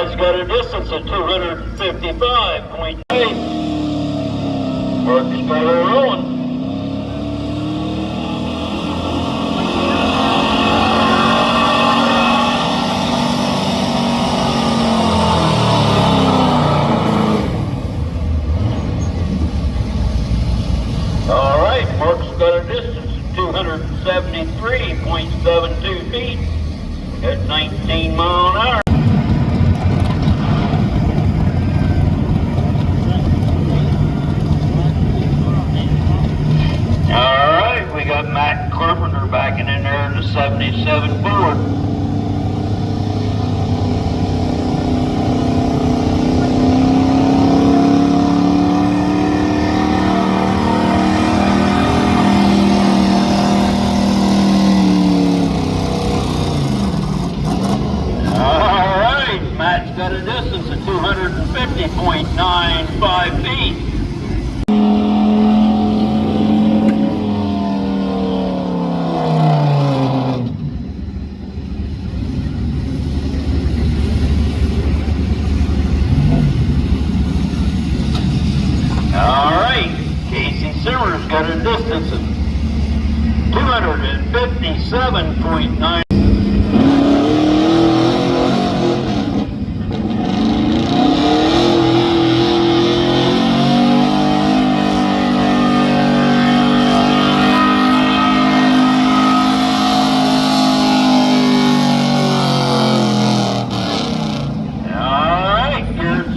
Guy's got a distance of 255.8. Mark's still rolling. All right, Mark's got a distance of 273.72 feet at 19 miles an hour. All right, we got Matt Carpenter backing in there in the 77 Ford. Matt's got a distance of 250.95 feet. All right, Casey Simmers got a distance of 257.9.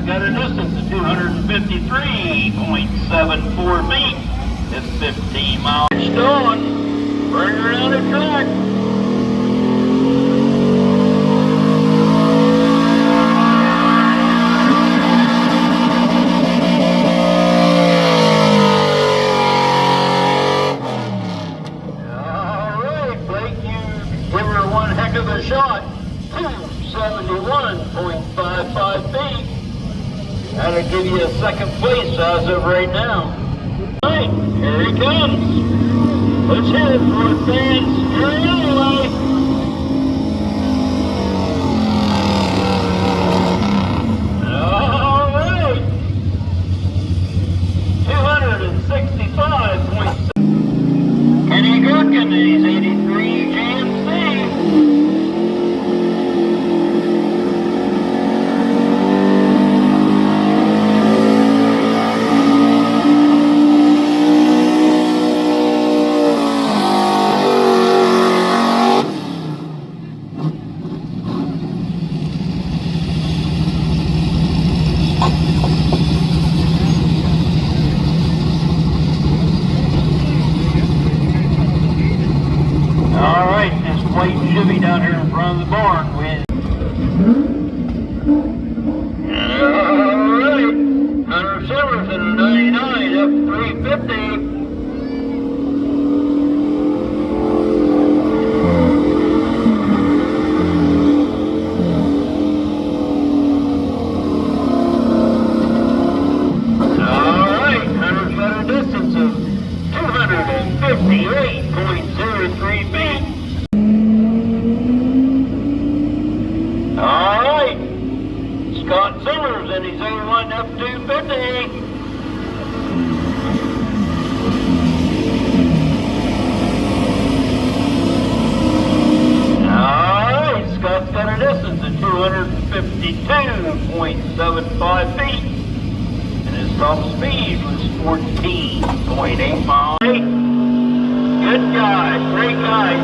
Got a distance of 253.74 feet. It's 15 miles. Going. Bring her around the track. All right, Blake, you give her one heck of a shot. 271.55 feet. That'll give you a second place as of right now. All right, here he comes. Let's hit it for it, fans. Here he is, anyway. All right. 265.7. Kenny Gherkin, he's 83 GMC. All right, this white Chevy down here in front of the barn with. All right, Hunter Simmers in a 99 F350. All right, Hunter's got a distance of 258.03 feet. All right, Scott Simmers in his 81 F250. All right, Scott's got a distance of 252.75 feet. And his top speed was 14.8 miles. Good guy, great guy.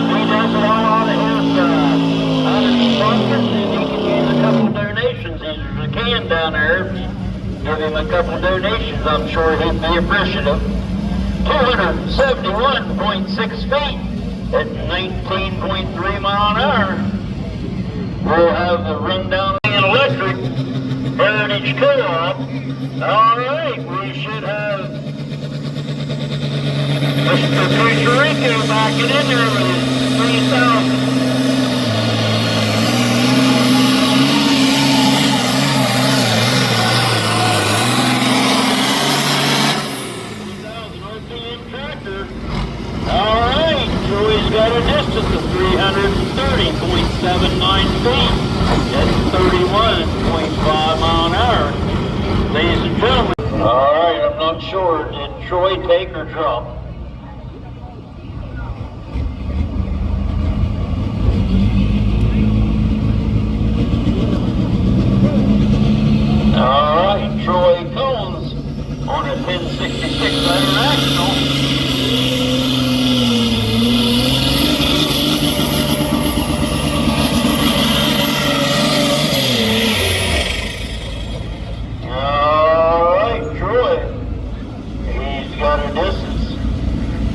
He does it all out of his pockets, and he can use a couple of donations. There's a can down there. Give him a couple of donations, I'm sure he'd be appreciative. 271.6 feet at 19.3 miles an hour. We'll have the rundown in electric Heritage Co-op. All right, we should have Mr. Pucherico backing in there with 3,000. All right, Joey's got a distance of 330.79 feet. That's or did Troy take or drop? All right, Troy Combs on a 1066 International. All right, Troy. He's got a distance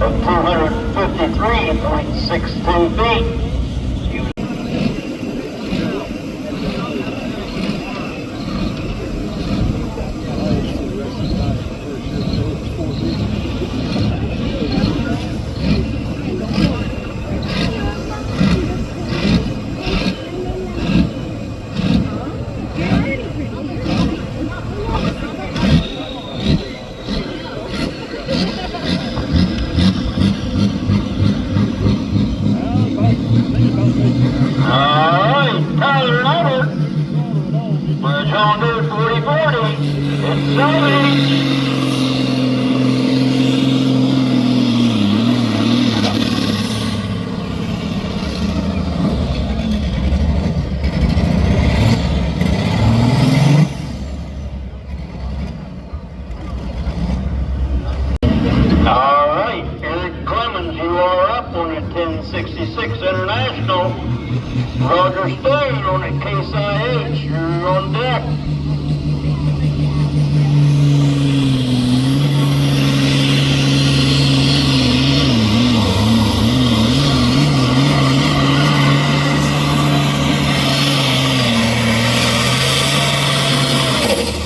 of 253.62 feet. Alright, Tyler Nutter for a John Deere 4040. It's salvage. Alright, Eric Clemens, you are up on a 1066 International. Roger Stone on a Case IH, you're on deck.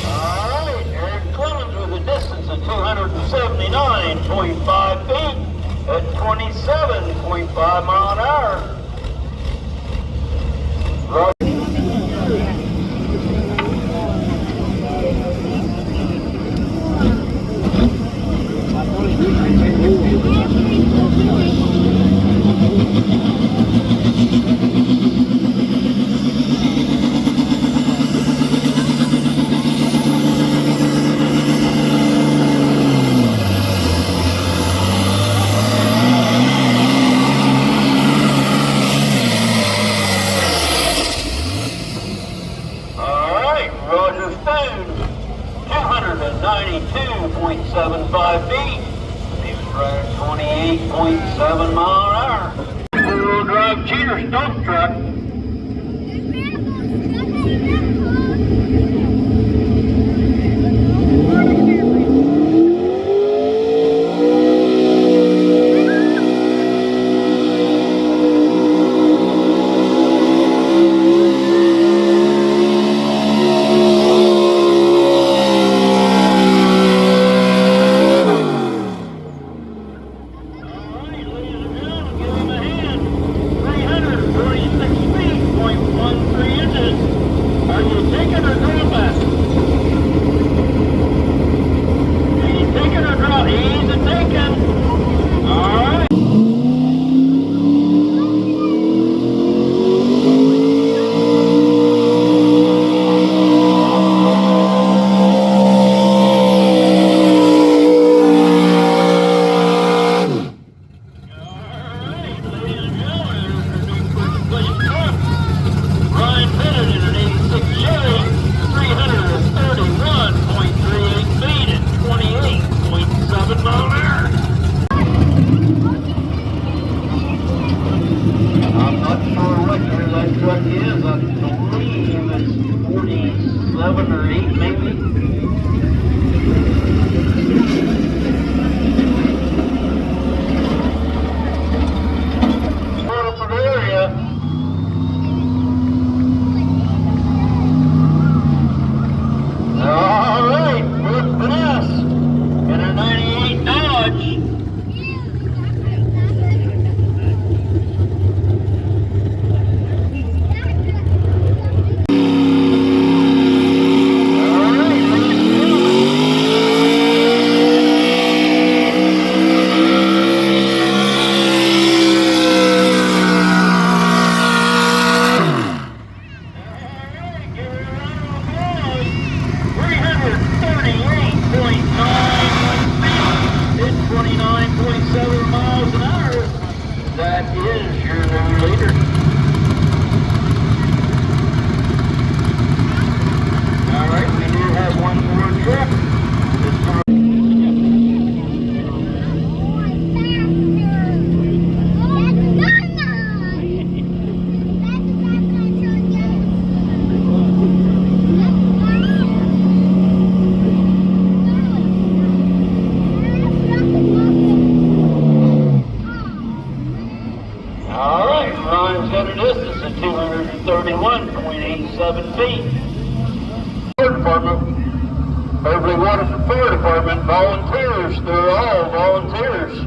Alright, Eric Clemens with a distance of 279.5 feet at 27.5 mile an hour. Roger Stone, 292.75 feet. He was right at 28.7 mile an hour. Four-wheel drive cheater stump truck. Truck is, I believe it's 47 or 8 maybe. Waterford area. All right, Brooke Vaness in a 98 Dodge. All right, feet. Fire Department, Beverly Waterford Fire Department, volunteers, they're all volunteers.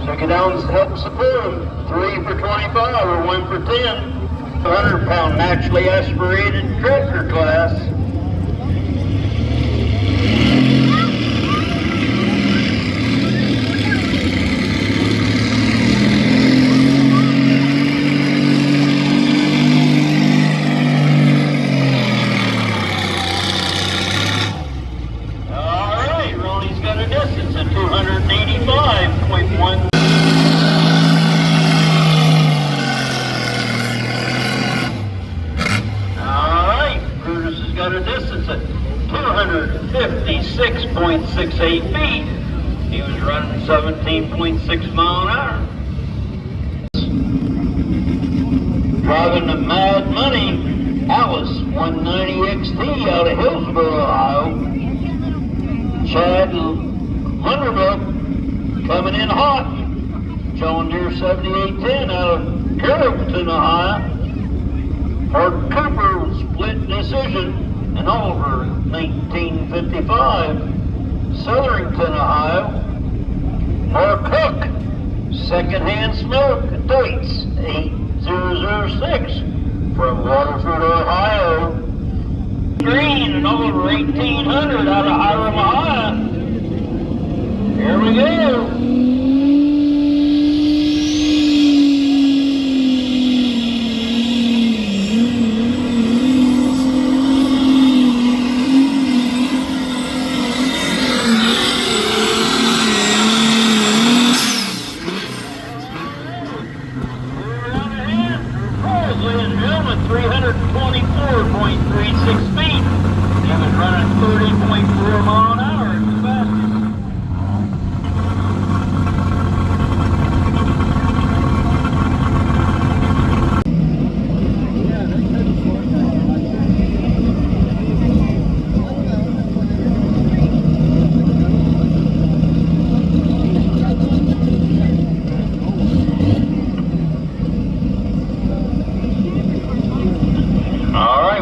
So get down and help support them. 3 for 25 or 1 for 10. 100-pound naturally aspirated tractor class. Distance of 285.1. Alright, Brutus has got a distance of 256.68 feet. He was running 17.6 mile an hour. Driving the Mad Money Alice 190 XT out of Hillsboro, Ohio. Chad Lunderbook coming in hot. John Deere 7810 out of Carrollton, Ohio. Mark Cooper split decision in Oliver 1955. Southerington, Ohio. Mark Hook, secondhand smoke, dates 8006 from Waterford, Ohio. Green and Oliver 1800 out of Hiram, Ohio. Here we go. Ladies and gentlemen, 324.36 feet. He was running 30.4 mile an hour at the fastest.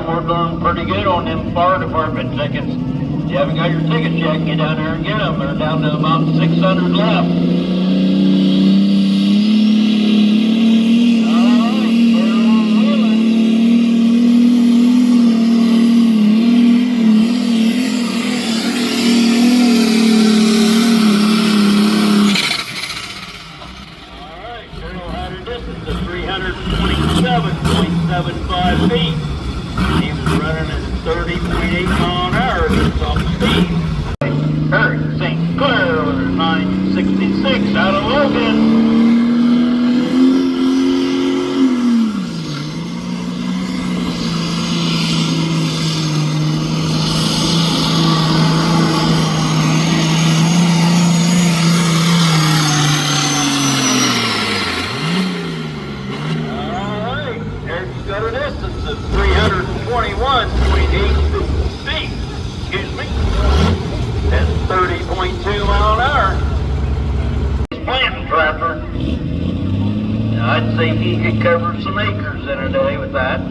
We're doing pretty good on them fire department tickets. If you haven't got your tickets yet, get down there and get them. They're down to about 600 left. Alright, Carol had a distance of 327.75 feet. He was running at 30.8 mile an hour at his top speed. Eric St. Clair with 966 out of Logan. Eric's got a distance of 321.8 feet. Excuse me. That's 30.2 mile an hour. He's planting trapper. I'd say he could cover some acres in a day with that.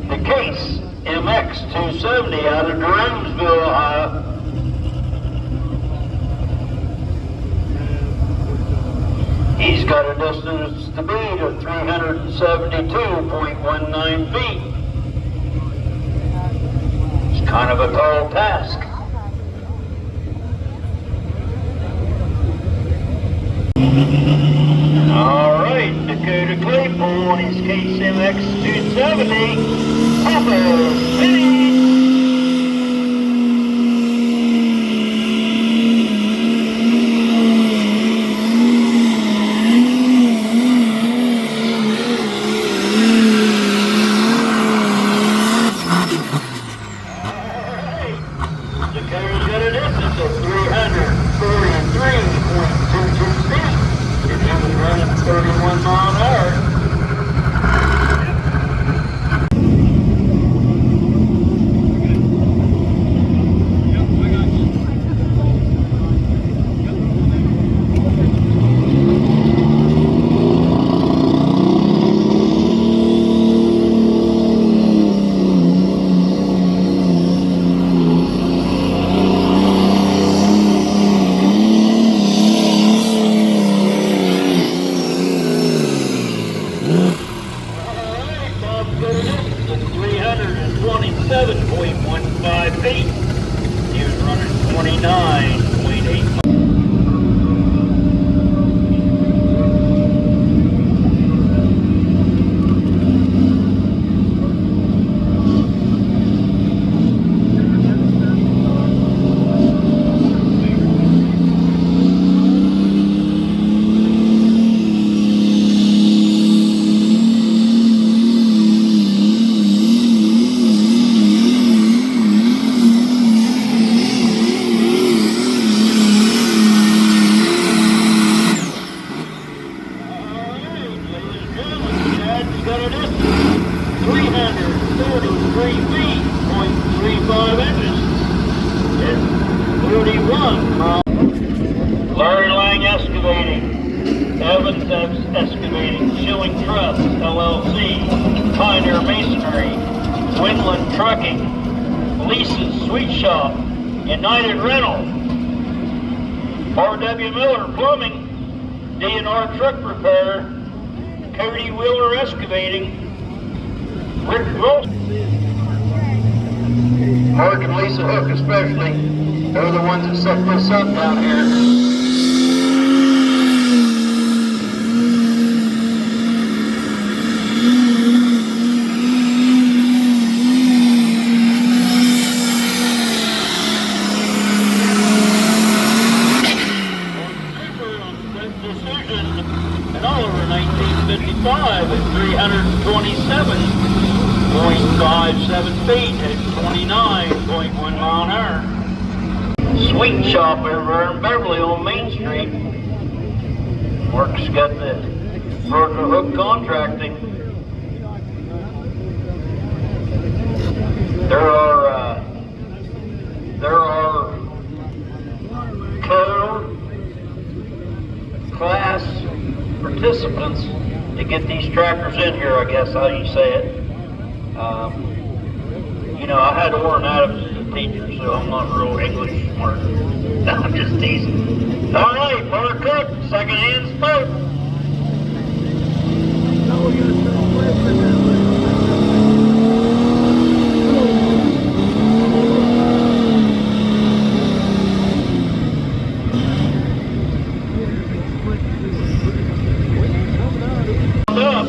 The Case MX 270 out of Durhamsville, Ohio. He's got a distance to beat of 372.19 feet. It's kind of a tall task. 70, Waterford City. Dakota's got a distance of 343.22 feet. It was running 31 miles an hour. Bob's got a distance of 327.15 feet. He was running 29.8 miles. Dad's got a distance 333 feet, 0.35 inches. It's 31 miles. Larry Lang Excavating, Evans Excavating, Schilling Truss, LLC, Pioneer Masonry, Windland Trucking, Lisa's Sweet Shop, United Rental, R.W. Miller Plumbing, D&R Truck Repair, Cody Wheeler Excavating, Rick Wilson. Mark and Lisa Hook especially, they're the ones that set this up down here. Decision in Oliver 1955 at 327.57 feet at 29.1 mile an hour. Sweet Shop over in Beverly on Main Street. Mark's got the Virgil Hook Contracting. There are code class participants to get these tractors in here, I guess how you say it. You know, I had Orrin Adams as a teacher, so I'm not real English smart. No, I'm just teasing. All right, Mark Cook, second-hand spoke. Up.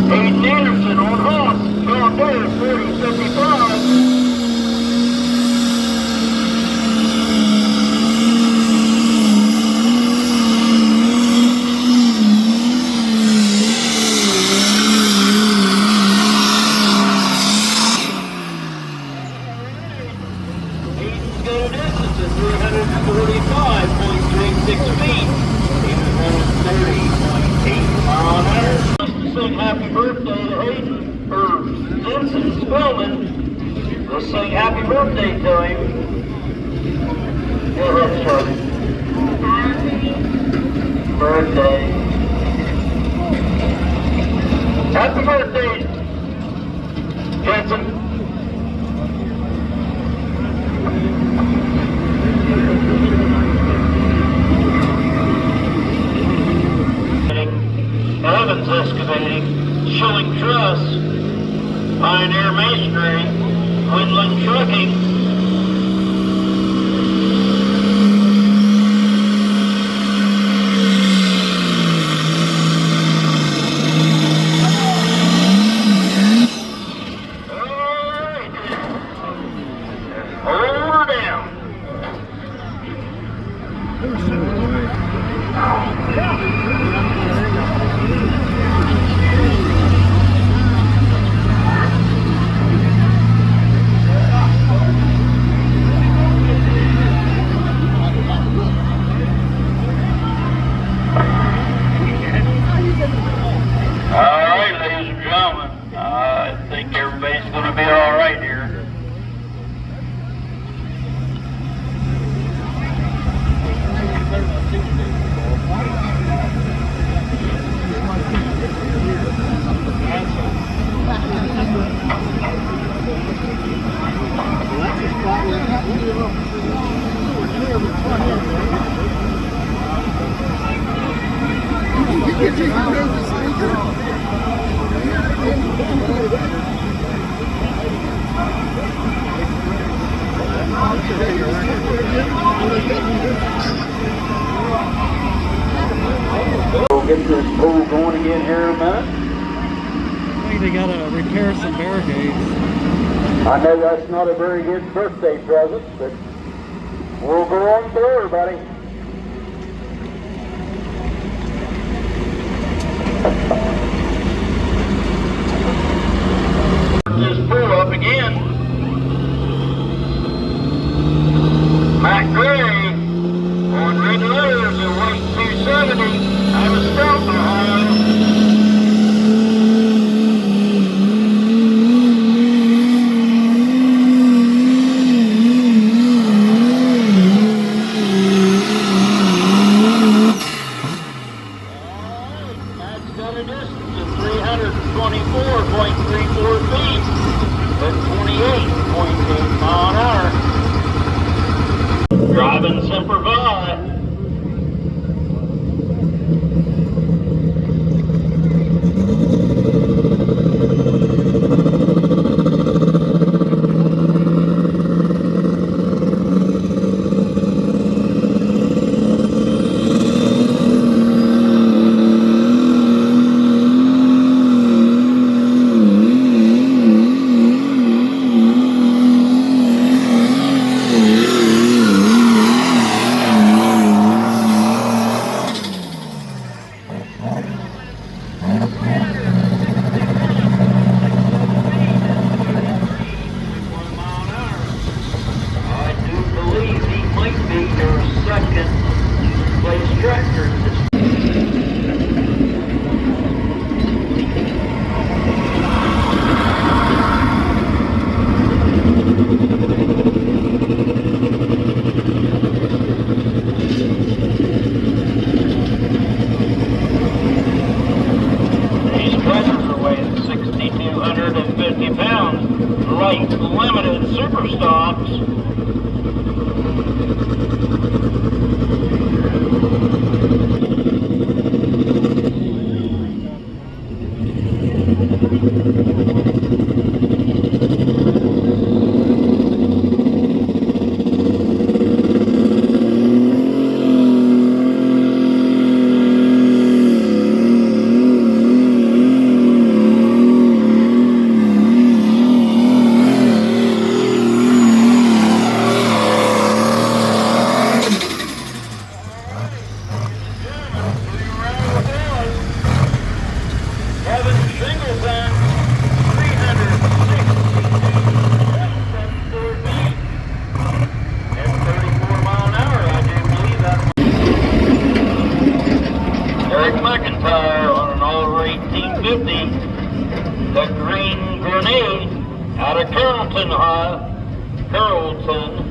Hayden Anderson on Hoss, John Deere 4055. Hayden's got a distance of 345.36 feet. He was running 30.8 miles an hour. Just to sing happy birthday to Hayden, or Jensen Spellman. Let's sing happy birthday to him. Go ahead, Charlie. Happy birthday. Happy birthday, Jensen. Evans Excavating, Schilling Truss, Pioneer Masonry, Quinlan Trucking. We'll get this pool going again here in a minute. I think they gotta repair some barricades. I know that's not a very good birthday present, but we'll go on through, everybody. This pool up again. Matt Gray on Red Letters at White 270 out of Stout, Ohio. Matt's got a distance of 324.34 feet at 28.8 mile an hour. Driving Semper Fi. Limited super stocks. The Green Grenade out of Carrollton, Ohio. Carrollton.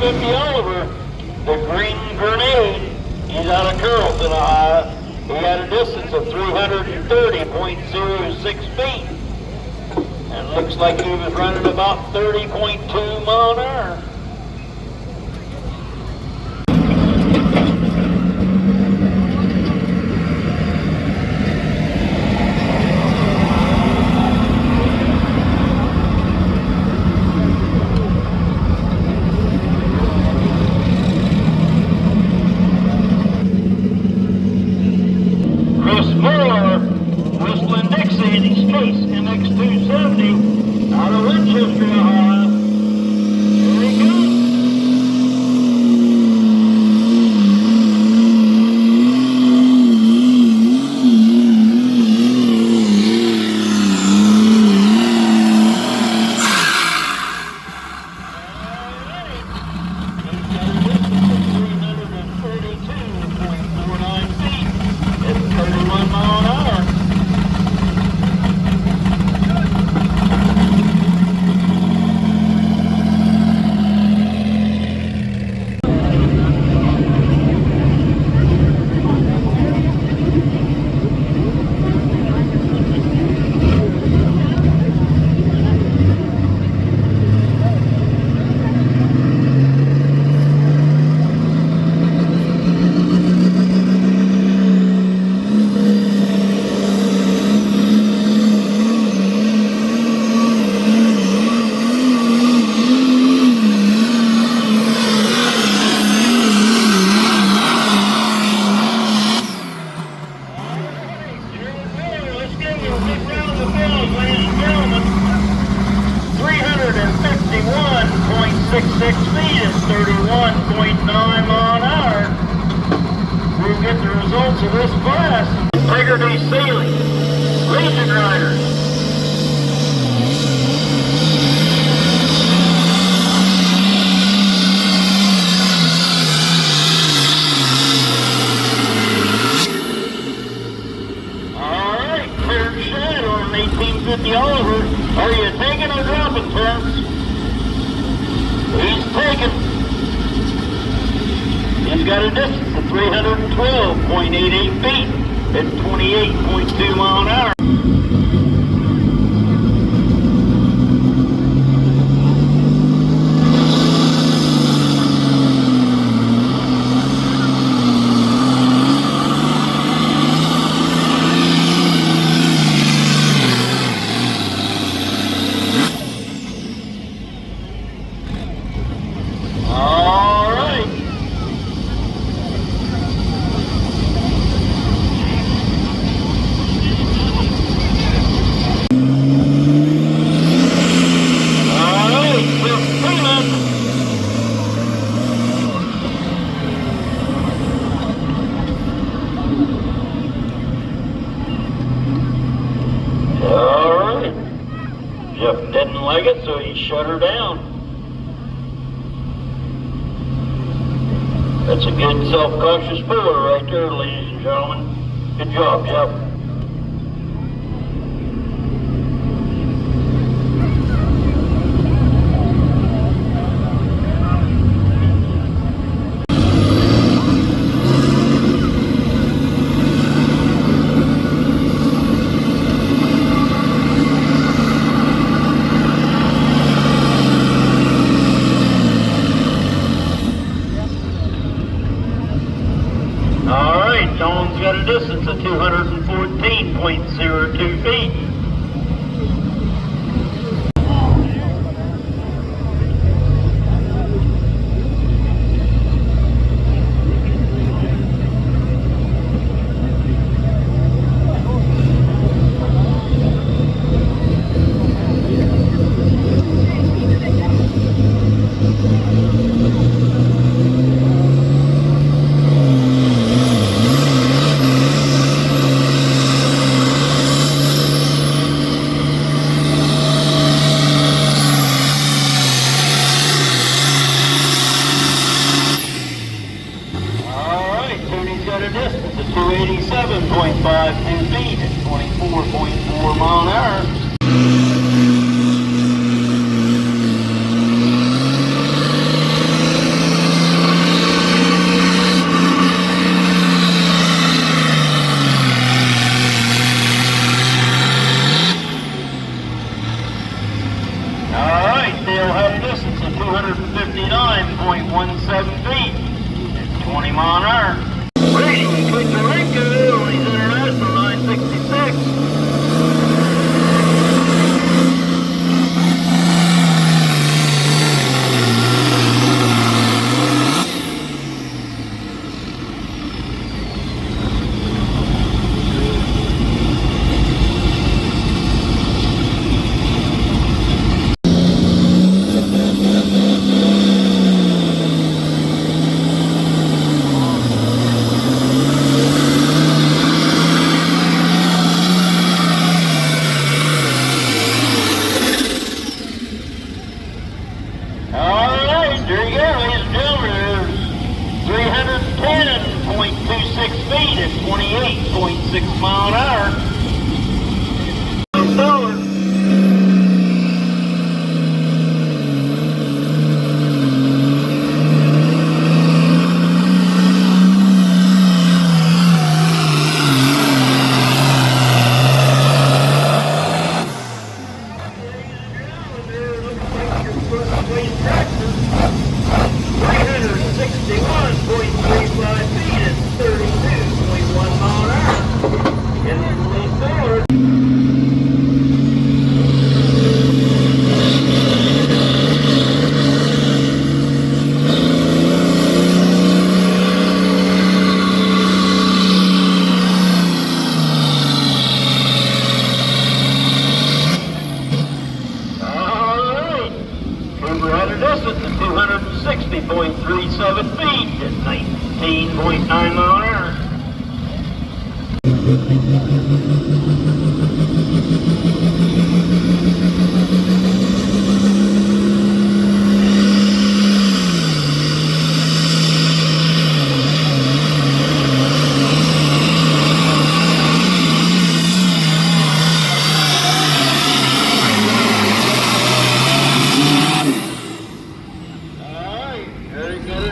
1950 Oliver, the Green Grenade. He's out of Carrollton, Ohio. He had a distance of 330.06 feet. And looks like he was running about 30.2 mile an hour. Out of Winchester, Ohio. Here he goes. Of this class, Integrity Sailing, Legion Riders. All right, cleared shot on an 1850 Oliver. Are you taking or dropping, Terrence? He's taking. He's got a distance of 312.88 feet at 28.2 mile an hour. Jeff didn't like it, so he shut her down. That's a good self-cautious puller right there, ladies and gentlemen. Good job, Jeff. Jones got a distance of 214.02 feet. Got a distance of 287.52 feet at 24.4 mile an hour. 30.37 feet at 19.9 mile an hour.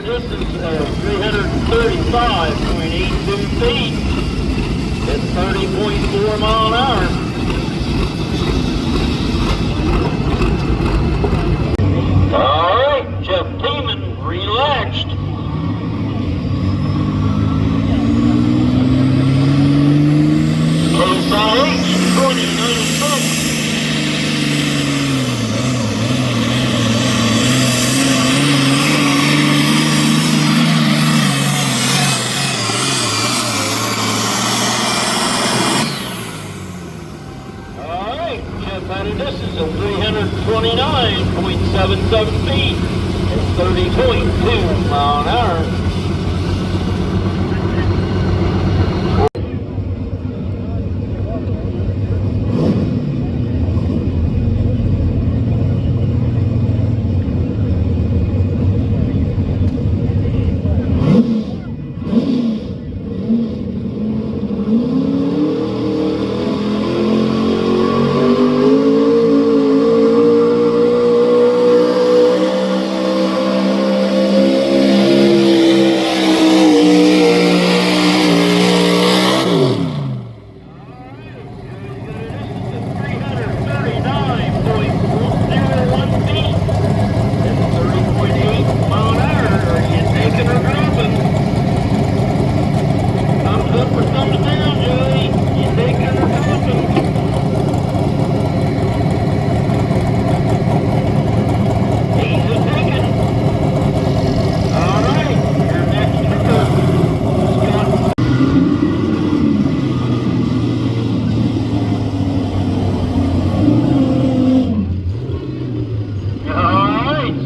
Distance of 335.82 feet at 30.4 mile an hour. All right, Jeff Teeman relaxed. Case IH 2096. At a distance of 329.77 feet at 30.2 mile an hour.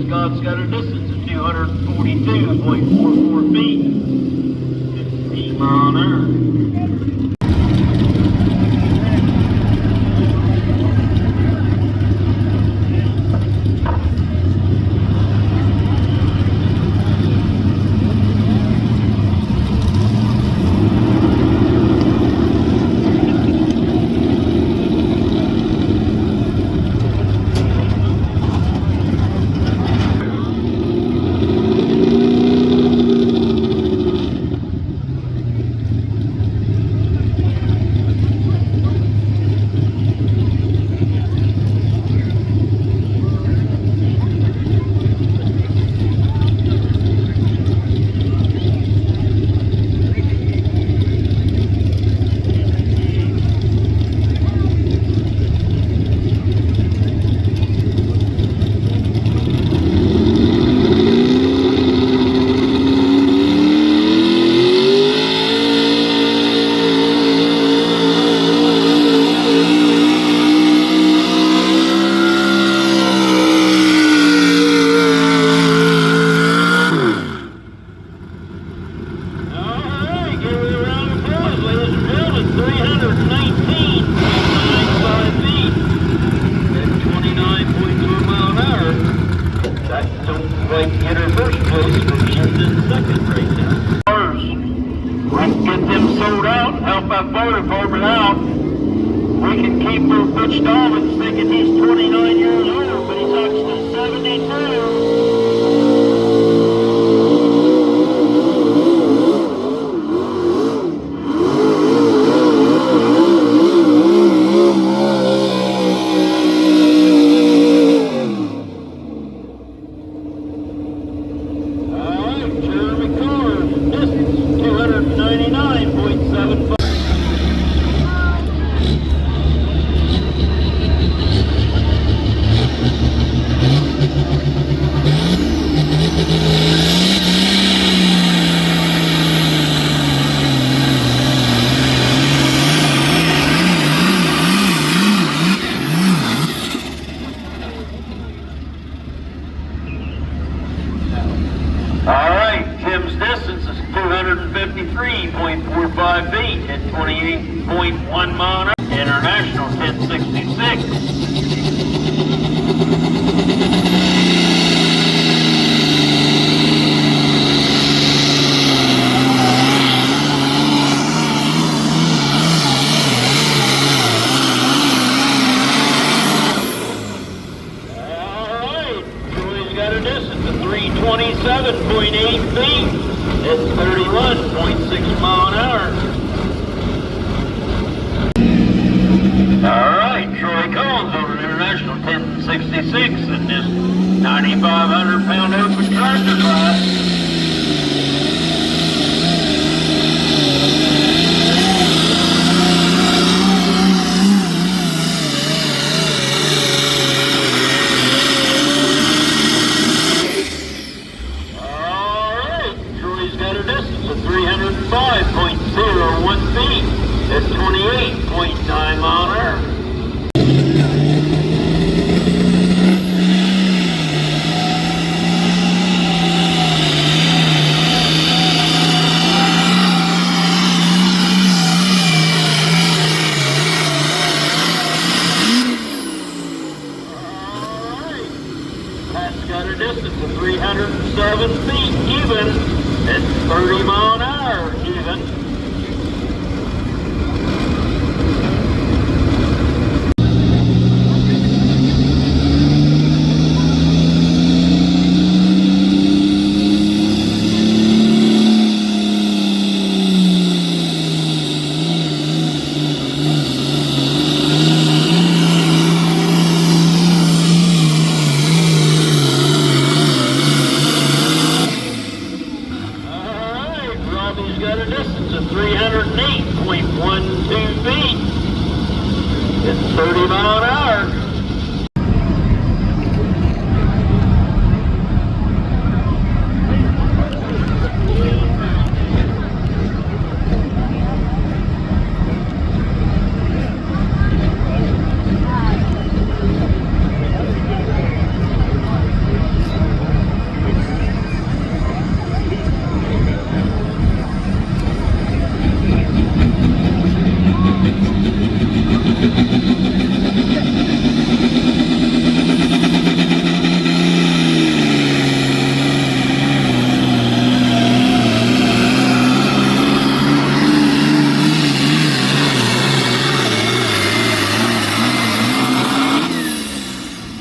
Scott's got a distance of 242.44 feet, 15 mile an hour. Like to get her first place, but she's in second right now. We can get them sold out, help that fire department out. We can keep her Butch Dobbins thinking he's 29 years old, but he's actually 72. International 1066. Alright, Troy's got a distance of 327.8 feet. It's 31.6 mile an hour. Alright, Troy Collins over at International 1066 in this 9,500 pound open tractor class. Alright, Troy's got a distance of 305.01 feet. It's 28.9 mile an hour. Alright, that's got a distance of 307 feet even. It's 30 mile an hour even. Alright, Robbie's got a distance of 308.12 feet. It's 30 mile an hour.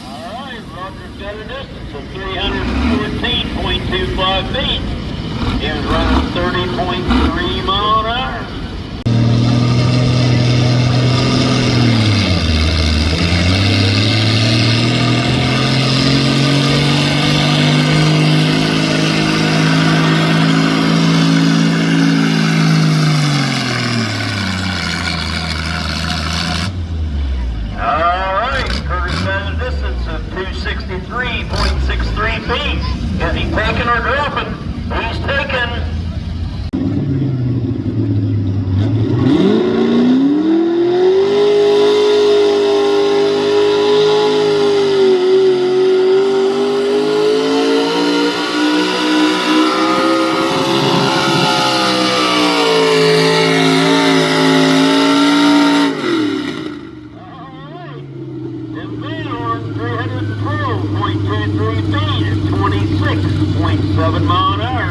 Alright, Roger's got a distance of 314.25 feet. He was running 30.3 mile an hour. Alright, Curtis got a distance of 263.63 feet. Is he taking or dropping? He's taking. Alright, and Van 312.23 feet at 26.7 mile an hour.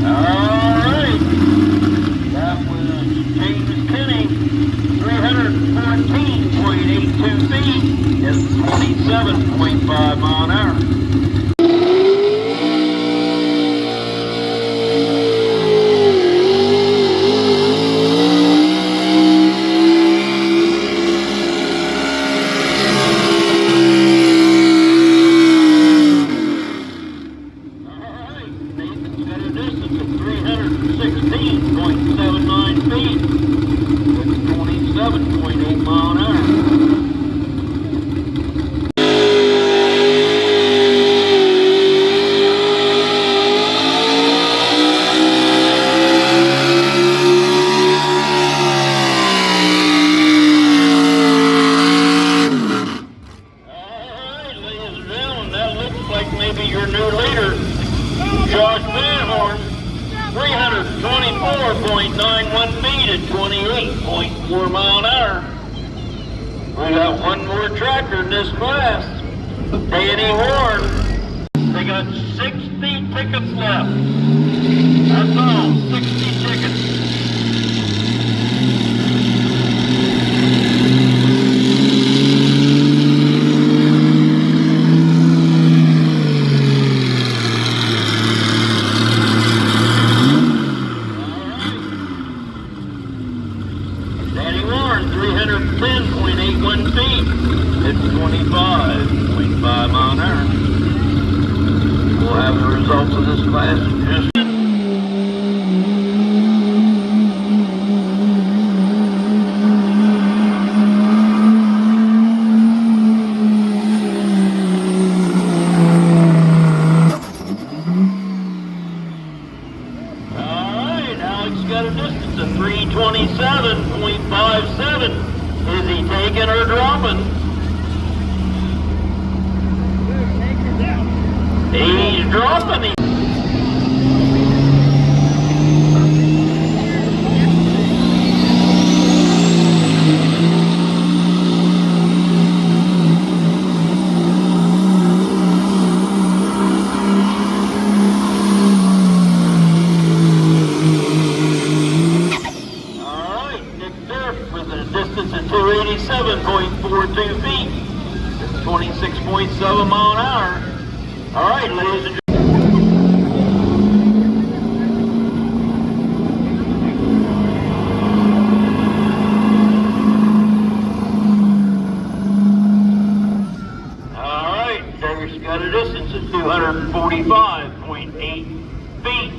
Alright, that was James Kinney, 314.82 feet at 27.5 mile an hour. Alright, Nathan's got a distance of 316.79 feet. It's 27.8 mile an hour. We got one more tractor in this class. Danny Warren. They got 60 tickets left. That's all, 60 tickets. Danny Warren, 310.81 feet. It's 25.5 mile an hour. We'll have the results of this class in just got a distance of 327.57. Is he taking or dropping? He's dropping. Distance at 287.42 feet. It's 26.7 mile an hour. All right, ladies and gentlemen. All right, Derek's got a distance of 245.8 feet.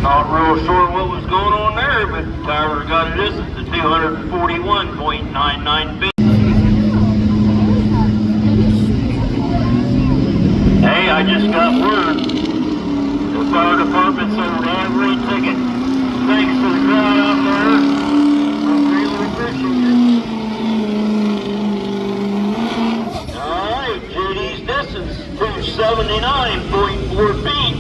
Not real sure what was going on there, but Tyler got a distance of 241.99 feet. Hey, I just got word. The fire department sold every ticket. Thanks to the crowd out there. I really appreciate it. Alright, JD's distance, 279.4 feet.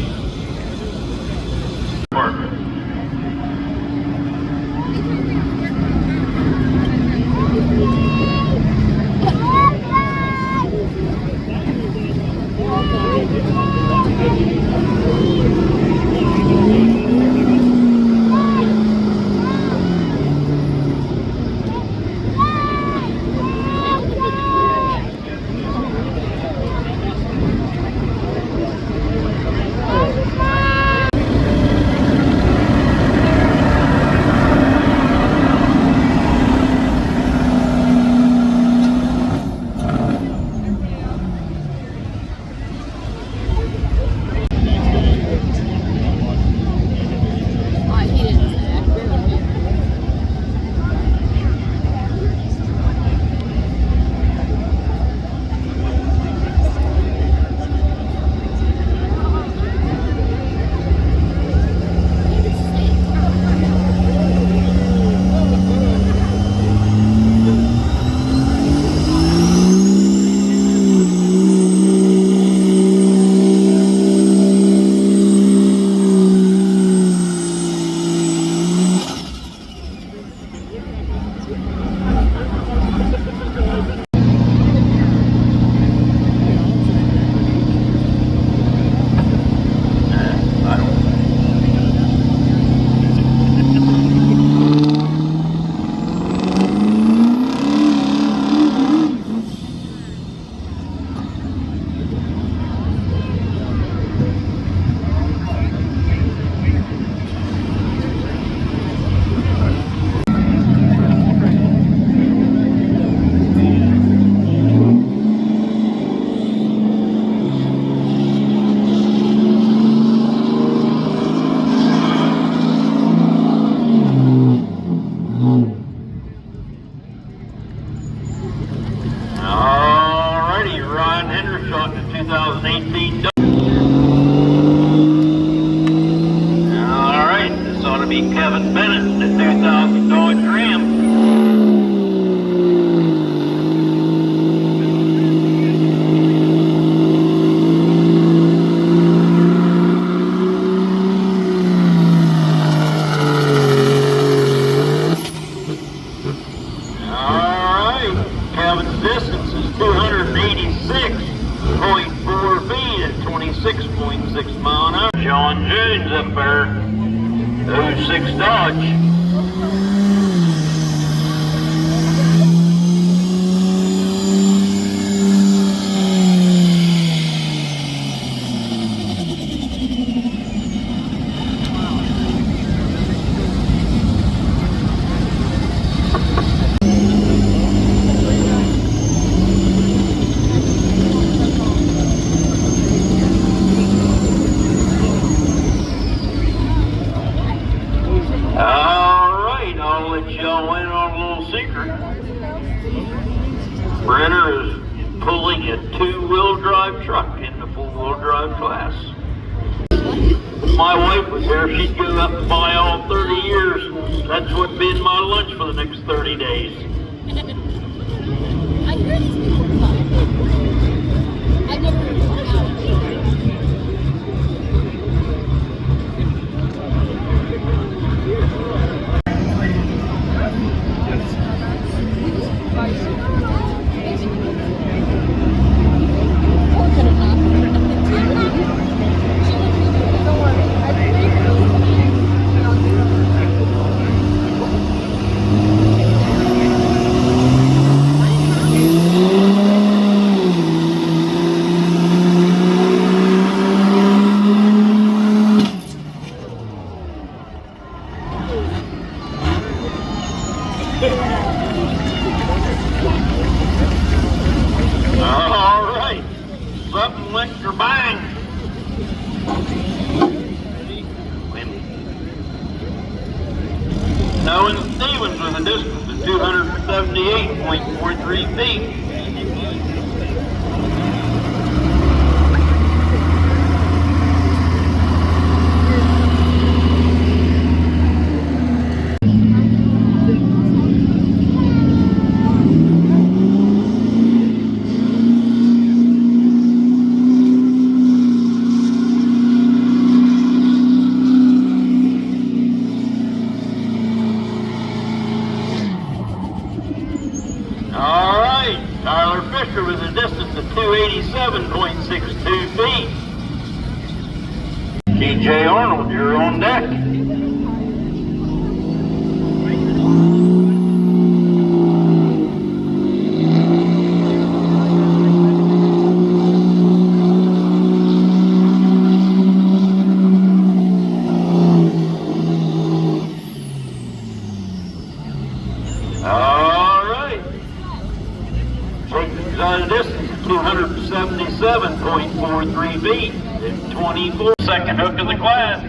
the 2000 Dodge Ram. Alright, Kevin's distance is 286.4 feet at 26.6 mile an hour. John Jones up there, 06 Dodge. Alright, I'll let y'all in on a little secret. Brenner is pulling a two-wheel drive truck in the four-wheel drive class. If my wife was here, she'd go up and buy all 30 years. That's what'd been my lunch for the next 30 days. I hear these people talk. I've never heard of Alright, something went for bang. Owen Stevens with a distance of 278.43 feet. Alright, Tyler Fisher with a distance of 287.62 feet. TJ Arnold, you're on deck. Alright. Taking a distance of 277.43 feet at 24. Second hook of the class.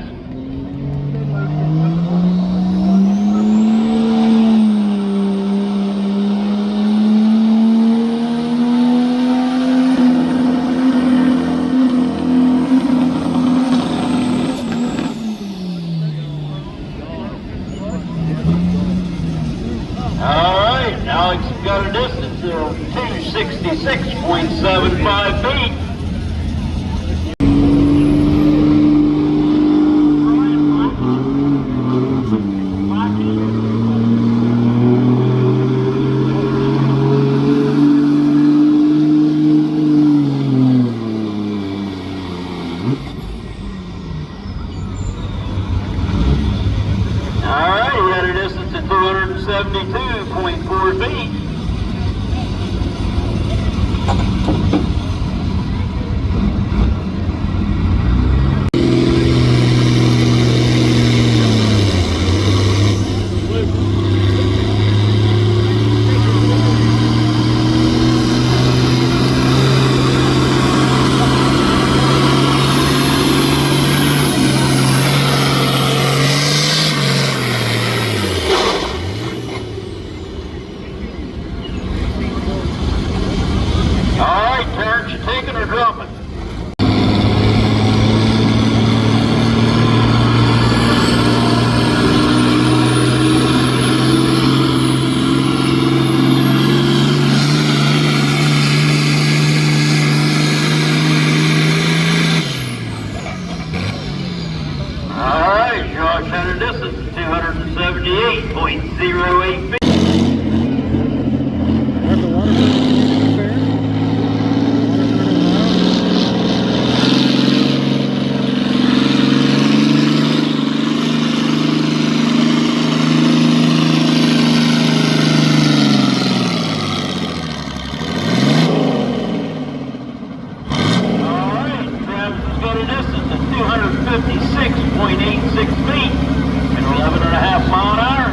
Alright, Alex has got a distance of 266.75 feet. Alright, we got a distance of 272.4 feet. 278.08 feet. At the Waterford Community Fair. Alright, Travis has got a distance of 256.86 feet at 11.5 mile an hour.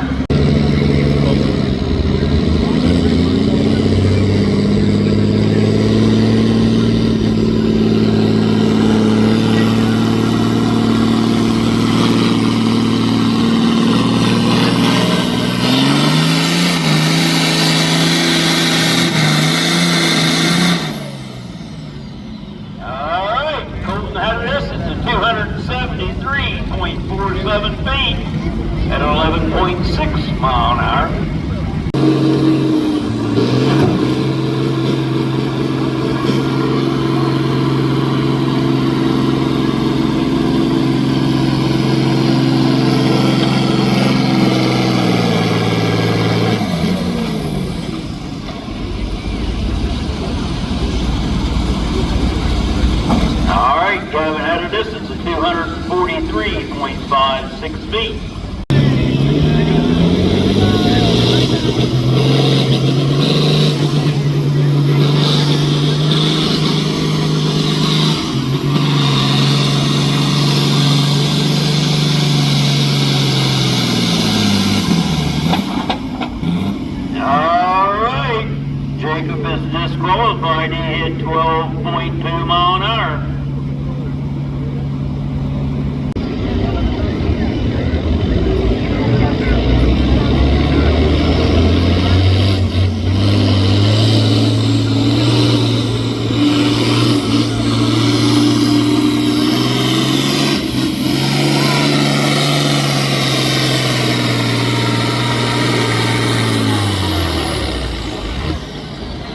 Alright, Colton had a distance of 273.47 feet at 11.6 mile an hour. Alright, Gavin had a distance of 243.56 feet. Alright, Jacob is disqualified. He hit 12.2 mile an hour.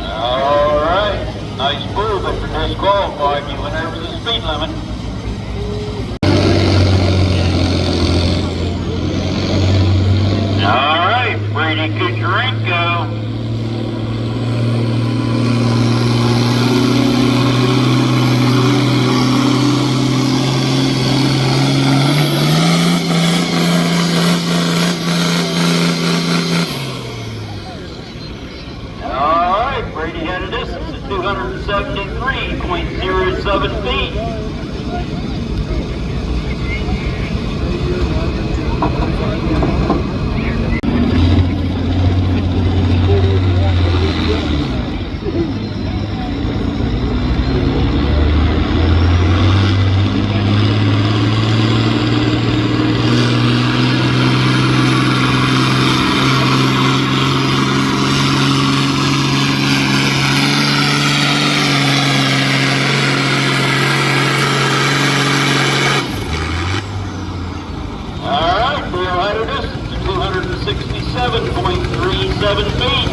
Alright, nice move, but you're disqualified. You went over the speed limit. Alright, Brady Kucherenko. Alright, Brady had a distance of 273.07 feet. Alright, Bill had a distance of 267.37 feet.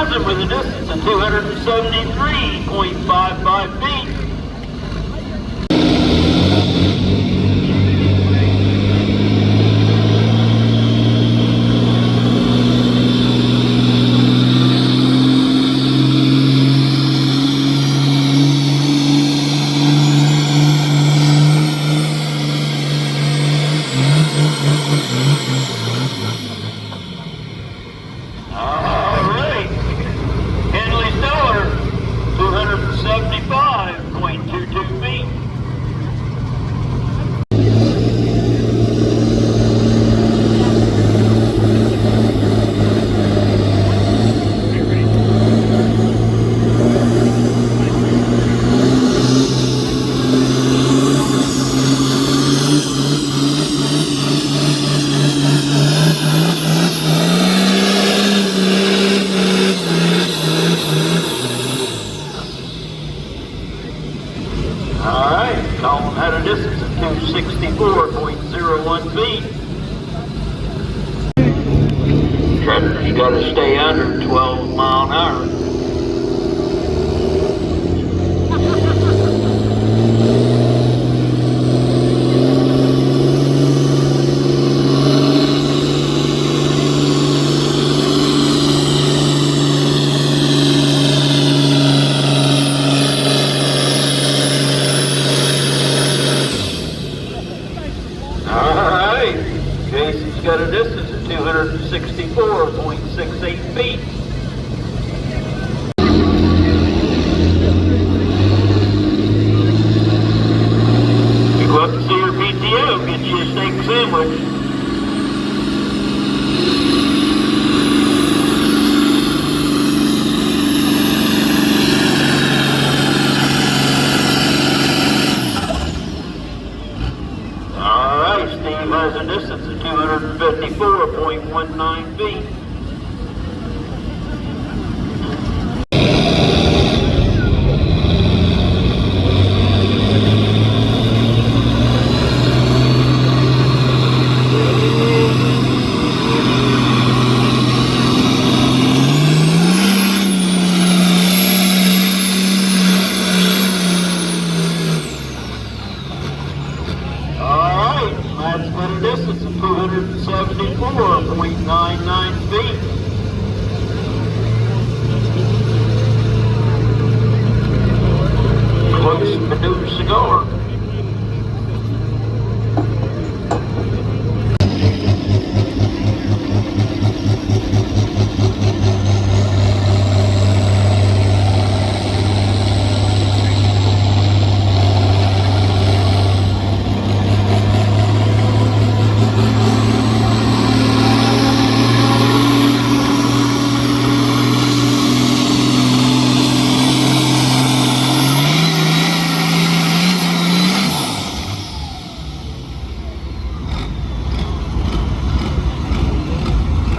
3000 with a distance of 273.55 feet. All right. Henley Stellar, 275.22 feet. All right, Colin had a distance of 264.01 feet. Treader's got to stay under 12 mile an hour. Alright, Jason's got a distance of 264.68 feet. You go up and see your PTO, get you a steak sandwich. Alright, Steve has a distance of 254.19 feet. Alright, Matt's got a distance of 274.99 feet. Close to the cigar.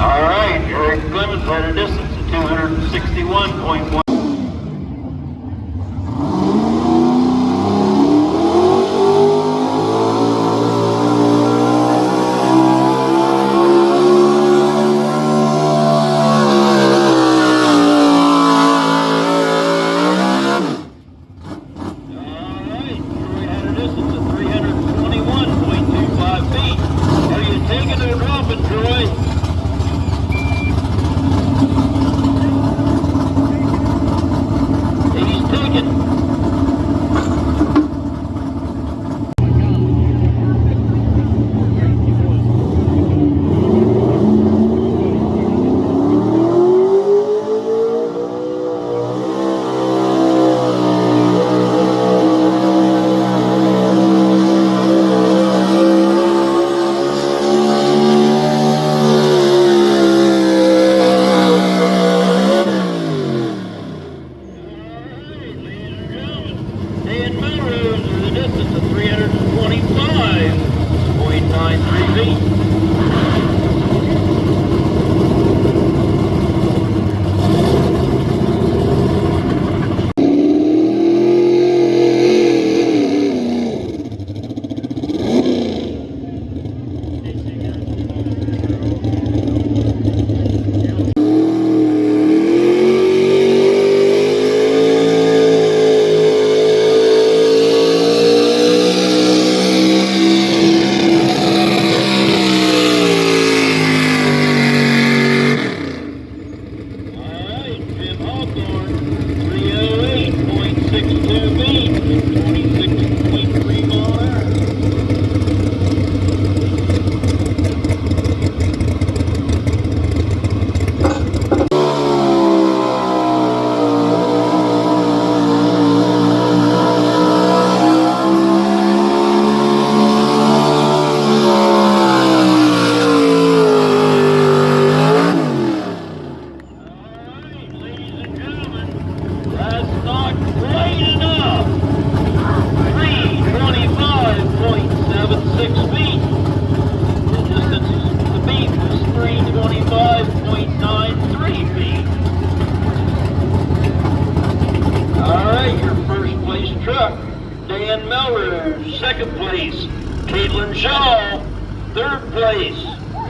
Alright, Eric Clemens had a distance of 261.1. Alright, Troy had a distance of 321.25 feet. Are you taking or dropping, Troy?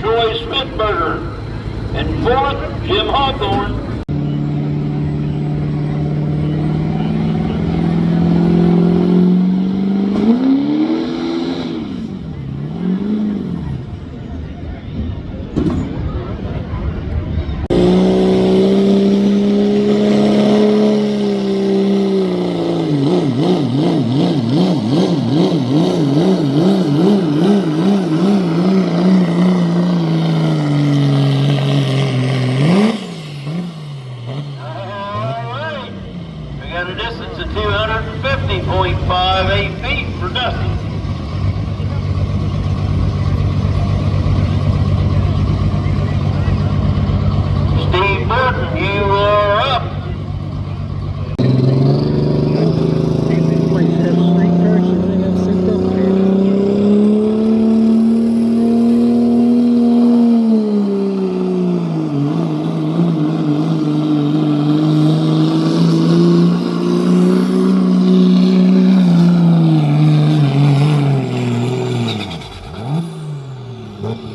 Troy Smithberger. And fourth, Jim Hawthorne. Got a distance of 250.58 feet for Dusty. Steve Burton, you are up. These places have street cars, everything else souped up here.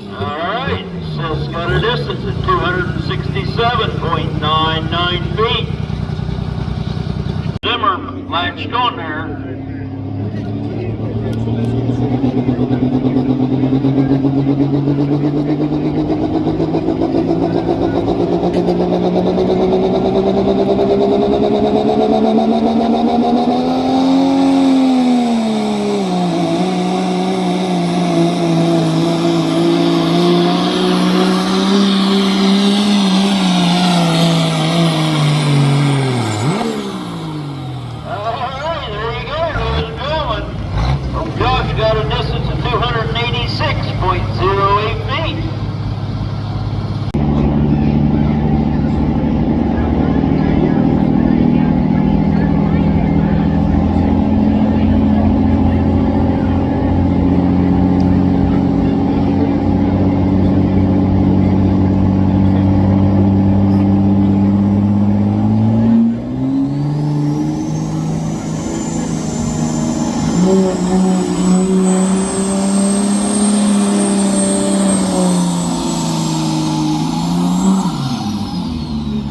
Alright, Seth's got a distance of 267.99 feet. Zimmer latched on there. Josh got a distance of 286.08 feet.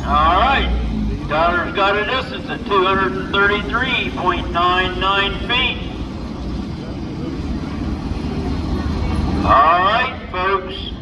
Alright, Tyler's got a distance of 233.99 feet. Alright, folks.